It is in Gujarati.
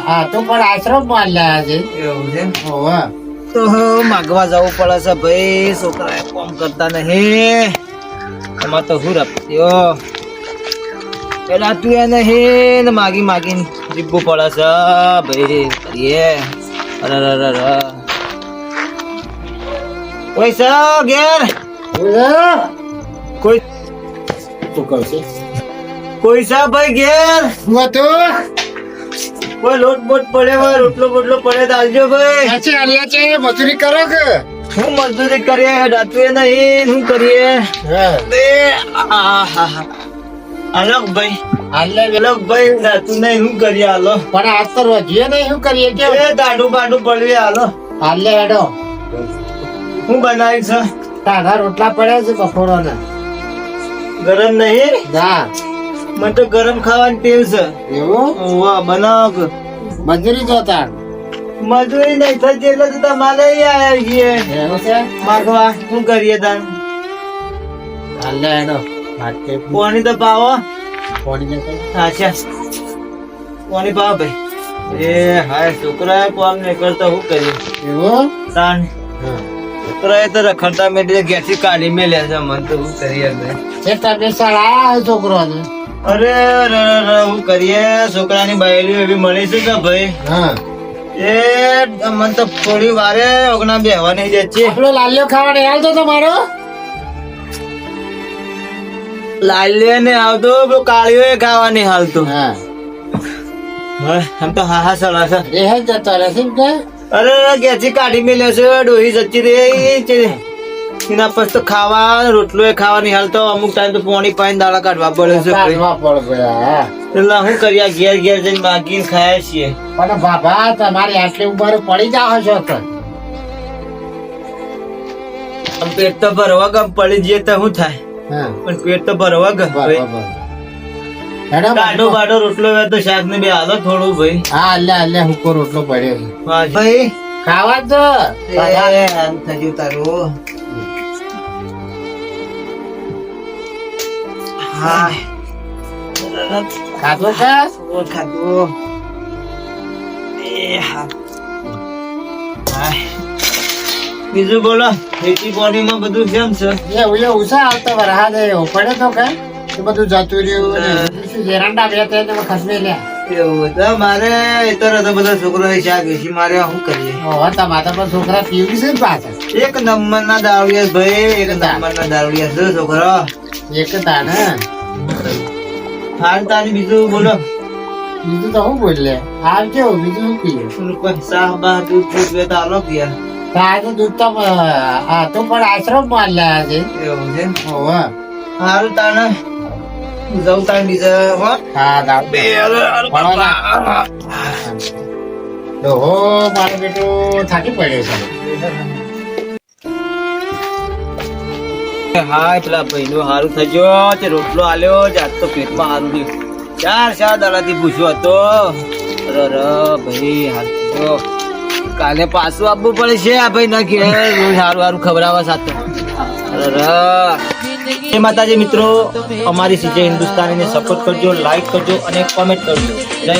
હા તો પણ આશ્રમ માં લાયા છે એવું છે ઓવા તો માગવા જવું પડે છે ભાઈ છોકરા કામ કરતા નહીં એમાં તો હું રપ્યો પેલા તું એ નહીં ને માગીને જીવવું પડે છે ભાઈ કરીએ અરે કોઈ છે ઘેર કોઈ તું કહશે કોઈ છે ભાઈ ઘેર હું તો કોઈ લોટ બોટ પડે હોય રોટલો બોટલો પડે તો આવજો ભાઈ સાચી આલિયા છે મજૂરી કરો કે હું મજદૂરી કરીએ રાત્રે નહીં શું કરીએ હા અલગ ભાઈ આલિયા અલગ ભાઈ રાતું નહીં શું કરીએ હાલો પણ આજ તો રોજીએ નહીં શું કરીએ કે એ દાડું બાડું પડવી હાલો આલિયા હેડો હું બનાવી છે તારા રોટલા પડ્યા છે બપોરના ગરમ નહીં ના મને તો ગરમ ખાવાની ટેવ છે એવું વાહ બનાવ મજૂરી જોતા મજૂરી નહીં થતી એટલે તો તમારે આવ્યા છીએ એવું છે માગવા શું કરીએ તાન આલિયા હેડો માટે પાણી તો પાવો પાણી ને કઈ અચ્છા પાણી પાવો ભાઈ એ હાય છોકરા કોમ નહીં કરતા શું કરીએ એવું તાન હા છોકરા તો રખડતા મેં ઘેરથી કાઢી મેલ્યા છે મને તો શું કરીએ ભાઈ એ તમે શાળા છોકરો ને અરે હું કરીએ છોકરાની બાયડીઓ એવી મળી છે કે ભાઈ હા એ મને તો થોડી વારે ઓગણા બેહવા નહીં દે છે આપણો લાલ્યો ખાવાનો યાદ તો તમારો લાલ્યો ને આવતો પેલો કાળીઓ એ ખાવાની હાલતો હા આમ તો હા સડા છે એ હે જતો રહેશે કે અરે ઘેરથી કાઢી મેલ્યો છે ડોહી જતી રહી છે એના પછી તો ખાવા રોટલો એ ખાવાની હાલતો અમુક ટાઈમ તો પાણી પાણી દાડા કાઢવા પડે છે ભાઈ. કાઢવા પડે હા એટલે શું કરીએ ઘેર જઈને માગીને ખાય છીએ પણ બાબા તમારી આટલી ઉંમર પડી જાવ છો તો આમ પેટ તો ભરવા ગમ પડી જઈએ તો શું થાય હા પણ પેટ તો ભરવા ગમ ભાઈ. બરાબર હેડો ટાઢો બાઢો રોટલો હોય તો શાક ને બે હાલો થોડું ભાઈ હા અલ્યા હુકો રોટલો પડ્યો છે ભાઈ ખાવા તો આમ થયું તારું હા ખાધો છે ખાધું બીજું બોલો ખેતી પાણીમાં બધું કેમ છે એવું ઉષા આવતો વરસાદ એવું પડે તો કે એ બધું જતું રહ્યું ને શું એરંડા બે તે ખસમે લ્યા એવું તો મારે અત્યારે તો બધા છોકરા શાક વેચી મારે શું કરીએ ઓહો તમારા પણ છોકરા પીવી છે ને પાછા એક નંબર ના દારૂડિયા ભાઈ એક નંબર ના દારૂડિયા છે છોકરા એક દાણ હાલ તારી બીજું બોલો બીજું તો હું બોલે આવજો બીજું શું પીએ કોઈ શાહ બાહ દૂધ ફૂટ બે તો આલો યાર આજે દૂધ તો આ તો પણ આશ્રમ માં લાયા છે એવું છે ઓહો હારું તાને જવું તાને બીજા હો હા દાળ બે ઓહો મારો બેટો થાકી પડ્યો છે હા પેલા ભાઈ નું સારું થજો તે રોટલો આલ્યો જાત તો પેટમાં સારું રહ્યું ચાર દાડાથી પૂછ્યો હતો અરે ભાઈ હાલ થજો કાલે પાછું આપવું પડે છે આ ભાઈ ના ઘેર રોજ સારું ખવડાવવા સાથે અરે જય માતાજી મિત્રો અમારી સીજે હિન્દુસ્તાનીને સપોર્ટ કરજો લાઈક કરજો અને કોમેન્ટ કરજો જય